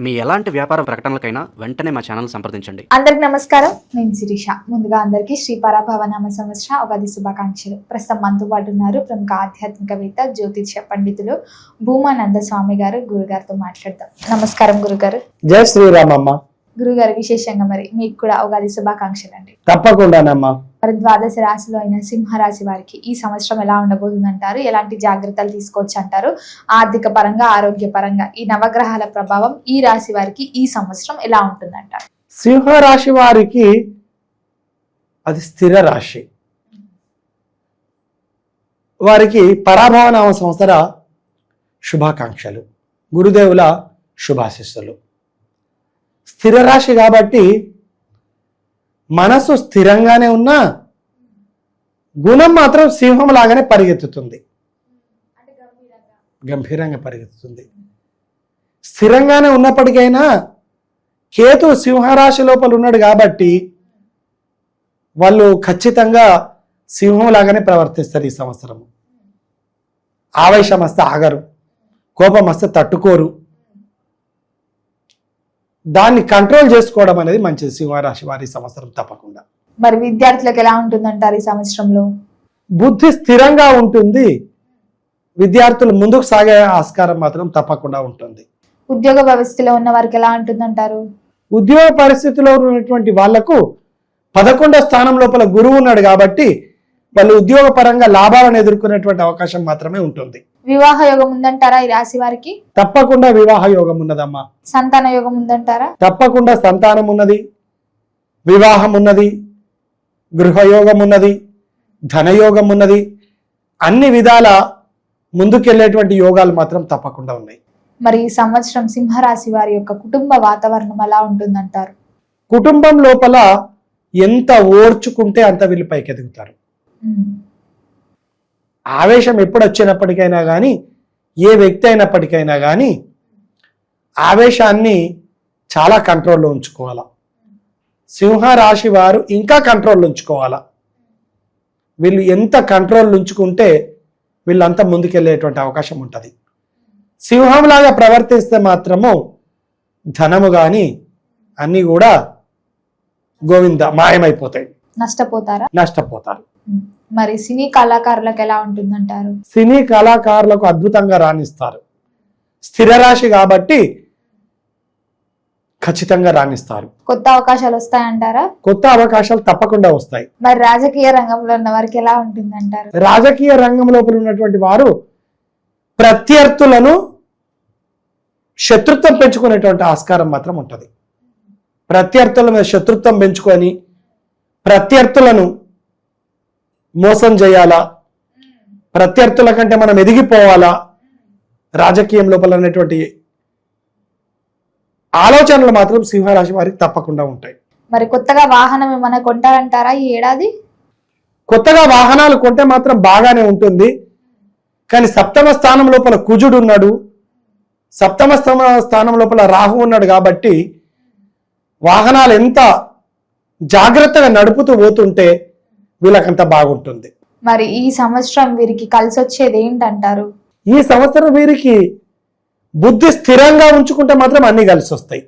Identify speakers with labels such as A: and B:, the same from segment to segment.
A: మీ ఎలాంటి వ్యాపార ప్రకటనలకైనా వెంటనే మా ఛానల్ సంప్రదించండి.
B: అందరికి నమస్కారం, నేను శిరీష. ముందుగా అందరికీ శ్రీ పరాభవనామ సంవత్సర ఉగాది శుభాకాంక్షలు. ప్రస్తుతం మనతో పాటు ఉన్నారు ప్రముఖ ఆధ్యాత్మికవేత్త, జ్యోతిష్య పండితులు భూమానంద స్వామి గారు. గురుగారితో మాట్లాడదాం. నమస్కారం గురుగారు.
C: జై శ్రీరామమ్మ.
B: గురుగారు, విశేషంగా మరి మీకు కూడా ఉగాది శుభాకాంక్షలు అండి.
C: తప్పకుండానమ్మా.
B: మరి ద్వాదశ రాశిలో అయిన సింహరాశి వారికి ఈ సంవత్సరం ఎలా ఉండబోతుంది అంటారు? ఎలాంటి జాగ్రత్తలు తీసుకోవచ్చు అంటారు? ఆర్థిక పరంగా, ఆరోగ్య పరంగా ఈ నవగ్రహాల ప్రభావం ఈ రాశి వారికి ఈ సంవత్సరం ఎలా ఉంటుందంటారు?
C: సింహరాశి వారికి అది స్థిర రాశి. వారికి పరాభవనామ సంవత్సర శుభాకాంక్షలు, గురుదేవుల శుభాశిస్సులు. స్థిర రాశి కాబట్టి మనసు స్థిరంగానే ఉన్నా గుణం మాత్రం సింహం లాగానే పరిగెత్తుతుంది, గంభీరంగా పరిగెత్తుతుంది. స్థిరంగానే ఉన్నప్పటికైనా కేతు సింహరాశి లోపల ఉన్నాడు కాబట్టి వాళ్ళు ఖచ్చితంగా సింహం లాగానే ప్రవర్తిస్తారు. ఈ సంవత్సరం ఆవేశం వస్తే ఆగరు, కోపం వస్తే తట్టుకోరు. దాన్ని కంట్రోల్ చేసుకోవడం అనేది మంచిది సింహరాశి వారి సంవత్సరం తప్పకుండా.
B: మరి విద్యార్థులకు ఎలా ఉంటుందంటారు ఈ సంవత్సరంలో?
C: బుద్ధి స్థిరంగా ఉంటుంది, విద్యార్థులు ముందుకు సాగే ఆస్కారం మాత్రం తప్పకుండా ఉంటుంది.
B: ఉద్యోగ వ్యవస్థలో ఉన్న వారికి ఎలా ఉంటుందంటారు?
C: ఉద్యోగ పరిస్థితిలో ఉన్నటువంటి వాళ్లకు 11వ స్థానం లోపల గురువు ఉన్నాడు కాబట్టి వాళ్ళు ఉద్యోగ పరంగా లాభాలను ఎదుర్కొనేటువంటి అవకాశం మాత్రమే ఉంటుంది.
B: వివాహ యోగం ఉందంటారా ఈ రాశి వారికి?
C: తప్పకుండా వివాహ యోగం ఉన్నదమ్మా.
B: సంతాన యోగం ఉందంటారా?
C: తప్పకుండా సంతానం ఉన్నది, వివాహం ఉన్నది, గృహయోగం ఉన్నది, ధనయోగం ఉన్నది. అన్ని విధాల ముందుకెళ్లేటువంటి యోగాలు మాత్రం తప్పకుండా ఉన్నాయి.
B: మరి ఈ సంవత్సరం సింహరాశి వారి యొక్క కుటుంబ వాతావరణం ఎలా ఉంటుందంటారు?
C: కుటుంబం లోపల ఎంత ఓర్చుకుంటే అంత వీళ్ళు పైకి ఎదుగుతారు. ఆవేశం ఎప్పుడు వచ్చినప్పటికైనా కానీ, ఏ వ్యక్తి అయినప్పటికైనా కానీ ఆవేశాన్ని చాలా కంట్రోల్లో ఉంచుకోవాలా. సింహరాశి వారు ఇంకా కంట్రోల్లో ఉంచుకోవాలా. వీళ్ళు ఎంత కంట్రోల్లో ఉంచుకుంటే వీళ్ళంతా ముందుకెళ్ళేటువంటి అవకాశం ఉంటుంది. సింహంలాగా ప్రవర్తిస్తే మాత్రము ధనము కానీ అన్నీ కూడా గోవింద మాయమైపోతాయి, నష్టపోతారు.
B: మరి సినీ కళాకారులకు ఎలా ఉంటుందంటారు?
C: సినీ కళాకారులకు అద్భుతంగా రాణిస్తారు. స్థిర రాశి కాబట్టి ఖచ్చితంగా రాణిస్తారు.
B: కొత్త అవకాశాలు వస్తాయంటారా?
C: కొత్త అవకాశాలు తప్పకుండా వస్తాయి.
B: మరి రాజకీయ రంగంలో ఉన్న వారికి ఎలా ఉంటుందంటారు?
C: రాజకీయ రంగం లోపల ఉన్నటువంటి వారు ప్రత్యర్థులను శత్రుత్వం పెంచుకునేటువంటి ఆస్కారం మాత్రం ఉంటుంది. ప్రత్యర్థుల మీద శత్రుత్వం పెంచుకొని ప్రత్యర్థులను మోసం చేయాలా, ప్రత్యర్థుల కంటే మనం ఎదిగిపోవాలా, రాజకీయం లోపల అనేటువంటి ఆలోచనలు మాత్రం సింహరాశి వారికి తప్పకుండా ఉంటాయి.
B: మరి కొత్తగా వాహనం ఏమైనా కొంటారంటారా ఈ ఏడాది?
C: కొత్తగా వాహనాలు కొంటే మాత్రం బాగానే ఉంటుంది. కానీ 7వ స్థానం లోపల కుజుడు ఉన్నాడు, 7వ స్థానం లోపల రాహు ఉన్నాడు కాబట్టి వాహనాలు ఎంత జాగ్రత్తగా నడుపుతూ పోతుంటే వీళ్ళకంత బాగుంటుంది.
B: మరి ఈ సంవత్సరం వీరికి కలిసి వచ్చేది ఏంటంటారు?
C: ఈ సంవత్సరం వీరికి బుద్ధి స్థిరంగా ఉంచుకుంటే మాత్రం అన్ని కలిసి వస్తాయి.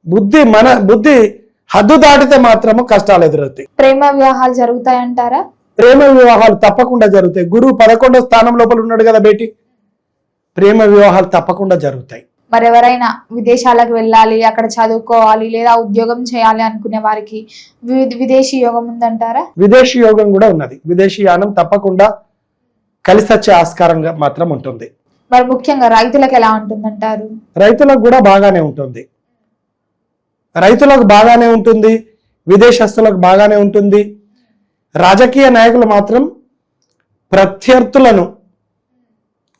C: బుద్ధి హద్దు దాటితే మాత్రము కష్టాలు ఎదురవుతాయి.
B: ప్రేమ వివాహాలు జరుగుతాయంటారా?
C: ప్రేమ వివాహాలు తప్పకుండా జరుగుతాయి. గురువు 11వ స్థానం లోపల ఉన్నాడు కదా బేటి, ప్రేమ వివాహాలు తప్పకుండా జరుగుతాయి.
B: మరి ఎవరైనా విదేశాలకు వెళ్ళాలి, అక్కడ చదువుకోవాలి లేదా ఉద్యోగం చేయాలి అనుకునే వారికి విదేశీ యోగం ఉందంటారా?
C: విదేశీ యోగం కూడా ఉన్నది. విదేశీ యానం తప్పకుండా కలిసి వచ్చే ఆస్కారంగా మాత్రం ఉంటుంది.
B: మరి ముఖ్యంగా రైతులకు ఎలా ఉంటుందంటారు?
C: రైతులకు కూడా బాగానే ఉంటుంది. రైతులకు బాగానే ఉంటుంది, విదేశస్తులకు బాగానే ఉంటుంది. రాజకీయ నాయకులు మాత్రం ప్రత్యర్థులను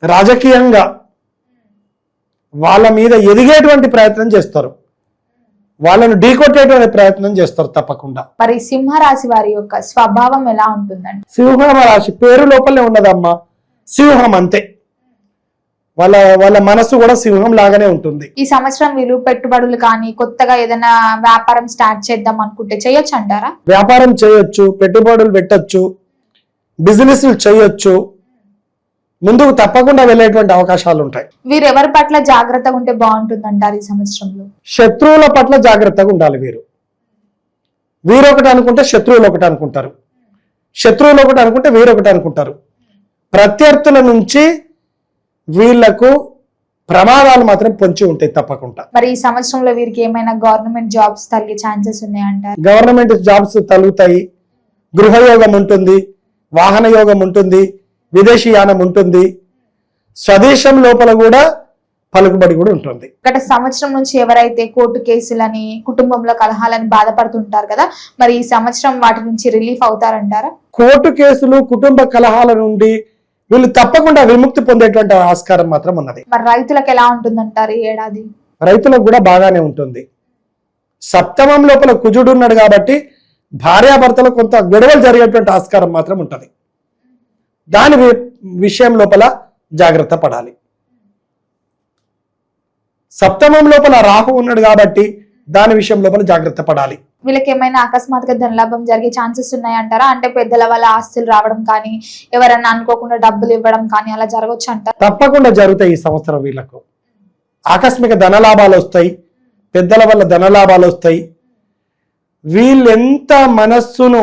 C: రాజకీయంగా వాళ్ళ మీద ఎదిగేటువంటి ప్రయత్నం చేస్తారు, వాళ్ళను ఢీకొట్టేటువంటి ప్రయత్నం చేస్తారు తప్పకుండా.
B: మరి సింహరాశి వారి యొక్క స్వభావం ఎలా ఉంటుందండి?
C: సింహరాశి పేరు లోపలే ఉన్నదమ్మా, సింహం అంతే. వాళ్ళ మనసు కూడా సింహం లాగానే ఉంటుంది.
B: ఈ సంవత్సరం వీళ్ళు పెట్టుబడులు కానీ కొత్తగా ఏదైనా వ్యాపారం స్టార్ట్ చేద్దాం అనుకుంటే చేయొచ్చు అంటారా?
C: వ్యాపారం చేయొచ్చు, పెట్టుబడులు పెట్టొచ్చు, బిజినెస్లు చేయొచ్చు. ముందుకు తప్పకుండా వెళ్ళేటువంటి అవకాశాలు ఉంటాయి.
B: వీరు ఎవరి పట్ల జాగ్రత్తగా ఉంటే బాగుంటుంది అంటారు ఈ సంవత్సరంలో?
C: శత్రువుల పట్ల జాగ్రత్తగా ఉండాలి. వీరు ఒకటి అనుకుంటే శత్రువులు ఒకటి అనుకుంటారు, శత్రువులు ఒకటి అనుకుంటే వీరు ఒకటి అనుకుంటారు. ప్రత్యర్థుల నుంచి వీళ్లకు ప్రమాదాలు మాత్రం పొంచి ఉంటాయి తప్పకుండా.
B: మరి ఈ సంవత్సరంలో వీరికి ఏమైనా గవర్నమెంట్ జాబ్స్ తగ్గే ఛాన్సెస్ ఉన్నాయంటారు?
C: గవర్నమెంట్ జాబ్స్ తలుగుతాయి, గృహయోగం ఉంటుంది, వాహన యోగం ఉంటుంది, విదేశీ యానం ఉంటుంది, స్వదేశం లోపల కూడా పలుకుబడి కూడా ఉంటుంది.
B: గత సంవత్సరం నుంచి ఎవరైతే కోర్టు కేసులని, కుటుంబంలో కలహాలని బాధపడుతుంటారు కదా, మరి ఈ సంవత్సరం వాటి నుంచి రిలీఫ్ అవుతారంటారా?
C: కోర్టు కేసులు, కుటుంబ కలహాల నుండి వీళ్ళు తప్పకుండా విముక్తి పొందేటువంటి ఆస్కారం మాత్రం ఉన్నది.
B: మరి రైతులకు ఎలా ఉంటుందంటారు ఈ ఏడాది?
C: రైతులకు కూడా బాగానే ఉంటుంది. సప్తమం లోపల కుజుడు ఉన్నాడు కాబట్టి భార్యాభర్తలు కొంత గొడవలు జరిగేటువంటి ఆస్కారం మాత్రం ఉంటుంది. దాని విషయం లోపల జాగ్రత్త పడాలి. సప్తమం లోపల రాహు ఉన్నాడు కాబట్టి దాని విషయం లోపల జాగ్రత్త పడాలి.
B: వీళ్ళకి ఏమైనా అకస్మాత్తుగా ధనలాభం జరిగే ఛాన్సెస్ ఉన్నాయంటారా? అంటే పెద్దల వల్ల ఆస్తులు రావడం కానీ, ఎవరన్నా అనుకోకుండా డబ్బులు ఇవ్వడం కానీ అలా జరగవచ్చు అంటారా?
C: తప్పకుండా జరుగుతాయి. ఈ సంవత్సరం వీళ్ళకు ఆకస్మిక ధనలాభాలు వస్తాయి, పెద్దల వల్ల ధనలాభాలు వస్తాయి. వీళ్ళెంత మనస్సును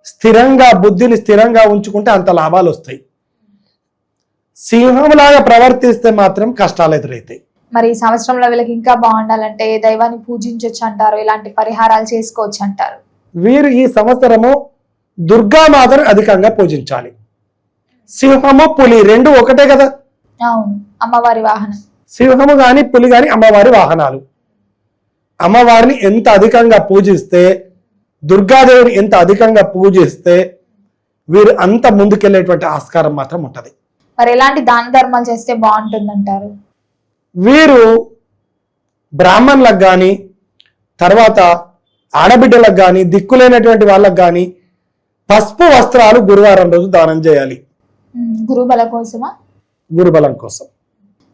C: స్థిరంగా, బుద్ధిని స్థిరంగా ఉంచుకుంటే అంత లాభాలు వస్తాయి. సింహంలాగా ప్రవర్తిస్తే మాత్రం కష్టాలు ఎదురవుతాయి.
B: మరి ఈ సంవత్సరంలో వీళ్ళకి ఇంకా బాగుండాలంటే ఏ దైవాన్ని పూజించవచ్చు అంటారు? ఇలాంటి పరిహారాలు చేసుకోవచ్చు అంటారు?
C: వీరు ఈ సంవత్సరము దుర్గామాతను అధికంగా పూజించాలి. సింహము, పులి రెండు ఒకటే కదా.
B: అవును, అమ్మవారి వాహనం.
C: సింహము గాని పులి గాని అమ్మవారి వాహనాలు. అమ్మవారిని ఎంత అధికంగా పూజిస్తే, దుర్గాదేవిని ఎంత అధికంగా పూజిస్తే వీరు అంత ముందుకెళ్లేటువంటి ఆస్కారం మాత్రం ఉంటది.
B: మరి ఎలాంటి దాన ధర్మాలు చేస్తే బాగుంటుంది అంటారు?
C: వీరు బ్రాహ్మణులకు కానీ, తర్వాత ఆడబిడ్డలకు కానీ, దిక్కులేనటువంటి వాళ్ళకు కానీ పసుపు వస్త్రాలు గురువారం రోజు దానం చేయాలి.
B: గురుబల కోసమా?
C: గురుబలం కోసం.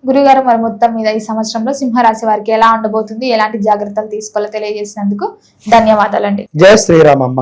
B: గురుగారు, మరి మొత్తం మీద ఈ సంవత్సరంలో సింహరాశి వారికి ఎలా ఉండబోతుంది, ఎలాంటి జాగ్రత్తలు తీసుకోవాలో తెలియజేసినందుకు ధన్యవాదాలండి.
C: జై శ్రీరామమ్మ.